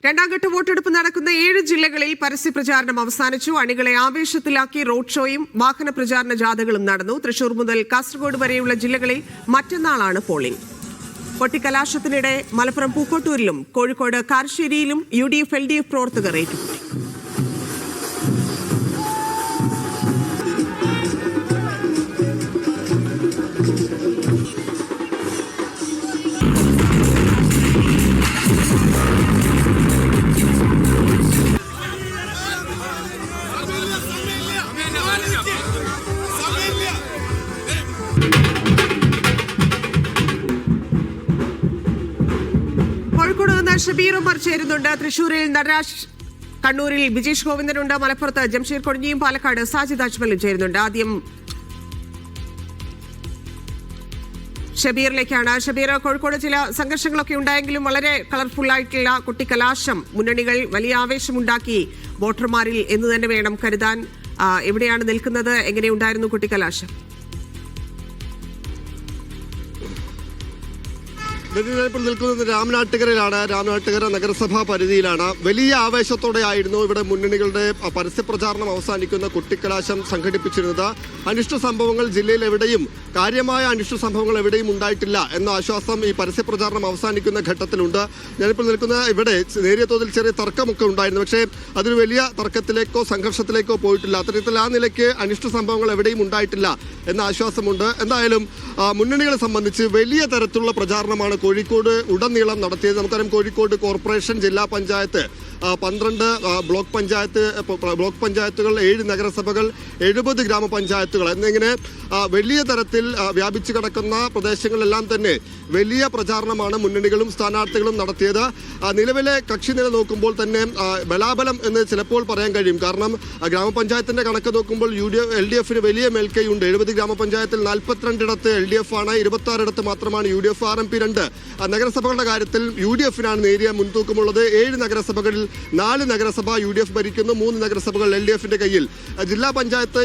രണ്ടാം ഘട്ട വോട്ടെടുപ്പ് നടക്കുന്ന 7 ജില്ലകളിൽ പരസ്യപ്രചാരണം അവസാനിച്ചു. അണികളെ ആവേശത്തിലാക്കി റോഡ് ഷോയും വാഹന പ്രചാരണ ജാഥകളും നടന്നു. തൃശൂർ മുതൽ കാസർഗോഡ് വരെയുള്ള ജില്ലകളിൽ മറ്റന്നാളാണ് പോളിംഗ്. കൊട്ടിക്കലാശത്തിനിടെ മലപ്പുറം പൂക്കോട്ടൂരിലും കോഴിക്കോട് കാരശ്ശേരിയിലും UDF LDF പ്രവർത്തകർ ഏറ്റുമുട്ടി. കോഴിക്കോട് നിന്ന് ഷബീർ ഉമർ ചേരുന്നുണ്ട്. തൃശൂരിൽ നടരാജ്, കണ്ണൂരിൽ ബിജീഷ് ഗോവിന്ദനുണ്ട്, മലപ്പുറത്ത് ജംഷീർ കൊടിഞ്ഞിയും പാലക്കാട് സാജിദ് അജ്മലും ചേരുന്നുണ്ട്. ആദ്യം ഷബീറിലേക്കാണ്. ഷബീർ, കോഴിക്കോട് ചില സംഘർഷങ്ങളൊക്കെ ഉണ്ടായെങ്കിലും വളരെ കളർഫുൾ ആയിട്ടുള്ള കുട്ടിക്കലാശം മുന്നണികൾ വലിയ ആവേശമുണ്ടാക്കി വോട്ടർമാരിൽ എന്ന് തന്നെ വേണം കരുതാൻ. എവിടെയാണ് നിൽക്കുന്നത്? എങ്ങനെയുണ്ടായിരുന്നു കുട്ടിക്കലാശം? ഇപ്പോൾ നിൽക്കുന്നത് രാമനാട്ടുകരയിലാണ്. രാമനാട്ടുകര നഗരസഭാ പരിധിയിലാണ്. വലിയ ആവേശത്തോടെ ആയിരുന്നു ഇവിടെ മുന്നണികളുടെ പരസ്യപ്രചാരണം അവസാനിക്കുന്ന കുട്ടിക്കലാശം സംഘടിപ്പിച്ചിരുന്നത്. അനിഷ്ട സംഭവങ്ങൾ ജില്ലയിൽ എവിടെയും, കാര്യമായ അനിഷ്ട സംഭവങ്ങൾ എവിടെയും ഉണ്ടായിട്ടില്ല എന്ന ആശ്വാസം ഈ പരസ്യപ്രചാരണം അവസാനിക്കുന്ന ഘട്ടത്തിലുണ്ട്. ഞാനിപ്പോൾ നിൽക്കുന്ന ഇവിടെ നേരിയ തോതിൽ ചെറിയ തർക്കമൊക്കെ ഉണ്ടായിരുന്നു. പക്ഷേ അതൊരു വലിയ തർക്കത്തിലേക്കോ സംഘർഷത്തിലേക്കോ പോയിട്ടില്ല. അത്തരത്തിൽ ആ നിലയ്ക്ക് അനിഷ്ട സംഭവങ്ങൾ എവിടെയും ഉണ്ടായിട്ടില്ല എന്ന ആശ്വാസമുണ്ട്. എന്തായാലും മുന്നണികളെ സംബന്ധിച്ച് വലിയ തരത്തിലുള്ള പ്രചാരണമാണ് കോഴിക്കോട് ഉടനീളം നടത്തിയത്. നമുക്കറിയാം, കോഴിക്കോട് കോർപ്പറേഷൻ, ജില്ലാ പഞ്ചായത്ത്, 12 ബ്ലോക്ക് പഞ്ചായത്തുകൾ, 7 നഗരസഭകൾ, 70 ഗ്രാമപഞ്ചായത്തുകൾ എന്നിങ്ങനെ വലിയ തരത്തിൽ വ്യാപിച്ചു കിടക്കുന്ന പ്രദേശങ്ങളിലെല്ലാം തന്നെ വലിയ പ്രചാരണമാണ് മുന്നണികളും സ്ഥാനാർത്ഥികളും നടത്തിയത്. നിലവിലെ കക്ഷിനില നോക്കുമ്പോൾ തന്നെ ബലാബലം എന്ന് ചിലപ്പോൾ പറയാൻ കഴിയും. കാരണം ഗ്രാമപഞ്ചായത്തിന്റെ കണക്ക് നോക്കുമ്പോൾ LDFന് വലിയ മേൽക്കൈയുണ്ട്. 70 ഗ്രാമപഞ്ചായത്തിൽ 42 LDF ആണ്, 26 മാത്രമാണ് UDF. RMP 2 നഗരസഭകളുടെ കാര്യത്തിൽ UDFനാണ് നേരിയ മുൻതൂക്കമുള്ളത്. 7 നഗരസഭകളിൽ 4 നഗരസഭ UDF ഭരിക്കുന്നു, 3 നഗരസഭകൾ LDFന്റെ കയ്യിൽ. ജില്ലാ പഞ്ചായത്ത്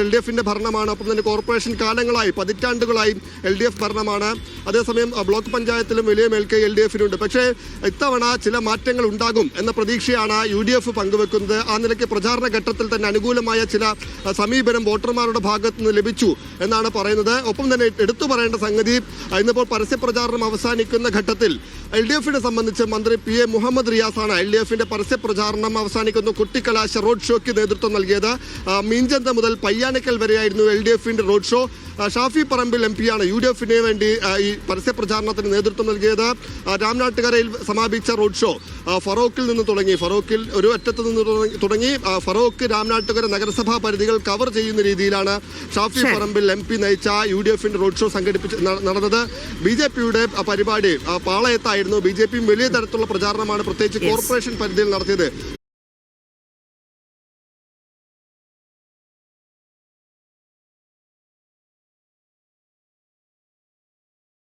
LDFന്റെ ഭരണമാണ്. ഒപ്പം തന്നെ കോർപ്പറേഷൻ കാലങ്ങളായി, പതിറ്റാണ്ടുകളായി LDF ഭരണമാണ്. അതേസമയം ബ്ലോക്ക് പഞ്ചായത്തിലും വലിയ മേൽക്കൈ LDFനുണ്ട്. പക്ഷേ ഇത്തവണ ചില മാറ്റങ്ങൾ ഉണ്ടാകും എന്ന പ്രതീക്ഷയാണ് UDF പങ്കുവെക്കുന്നത്. ആ നിലയ്ക്ക് പ്രചാരണ ഘട്ടത്തിൽ തന്നെ അനുകൂലമായ ചില സമീപനം വോട്ടർമാരുടെ ഭാഗത്ത് നിന്ന് ലഭിച്ചു എന്നാണ് പറയുന്നത്. ഒപ്പം തന്നെ എടുത്തു പറയേണ്ട സംഗതി, ഇന്നിപ്പോൾ പരസ്യപ്രചാരണം അവസാനിക്കുന്ന ഘട്ടത്തിൽ LDFനെ സംബന്ധിച്ച് മന്ത്രി PA മുഹമ്മദ് റിയാസാണ് LDFന്റെ പരസ്യപ്രചാരണം അവസാനിക്കുന്ന കുട്ടിക്കലാശ റോഡ് ഷോയ്ക്ക് നേതൃത്വം നൽകിയത്. മീഞ്ചന്ത മുതൽ പയ്യാനക്കൽ വരെയായിരുന്നു LDFന്റെ road show. Shafi Parambil MP ആണ് UDFന് വേണ്ടി ഈ പരസ്യപ്രചാരണത്തിന് നേതൃത്വം നൽകിയത്. രാമനാട്ടുകരയിൽ സമാപിച്ച റോഡ് ഷോ ഫറോക്കിൽ നിന്ന് തുടങ്ങി. ഫറോക്കിൽ ഒരു അറ്റത്ത് നിന്ന് തുടങ്ങി ഫറോക്ക് രാമനാട്ടുകര നഗരസഭാ പരിധികൾ കവർ ചെയ്യുന്ന രീതിയിലാണ് ഷാഫി പറമ്പിൽ MP നയിച്ച UDFന്റെ റോഡ് ഷോ നടന്നത്. BJPയുടെ പരിപാടി പാളയത്തായിരുന്നു. BJPയും വലിയ തരത്തിലുള്ള പ്രചാരണമാണ് പ്രത്യേകിച്ച് കോർപ്പറേഷൻ പരിധിയിൽ നടത്തിയത്.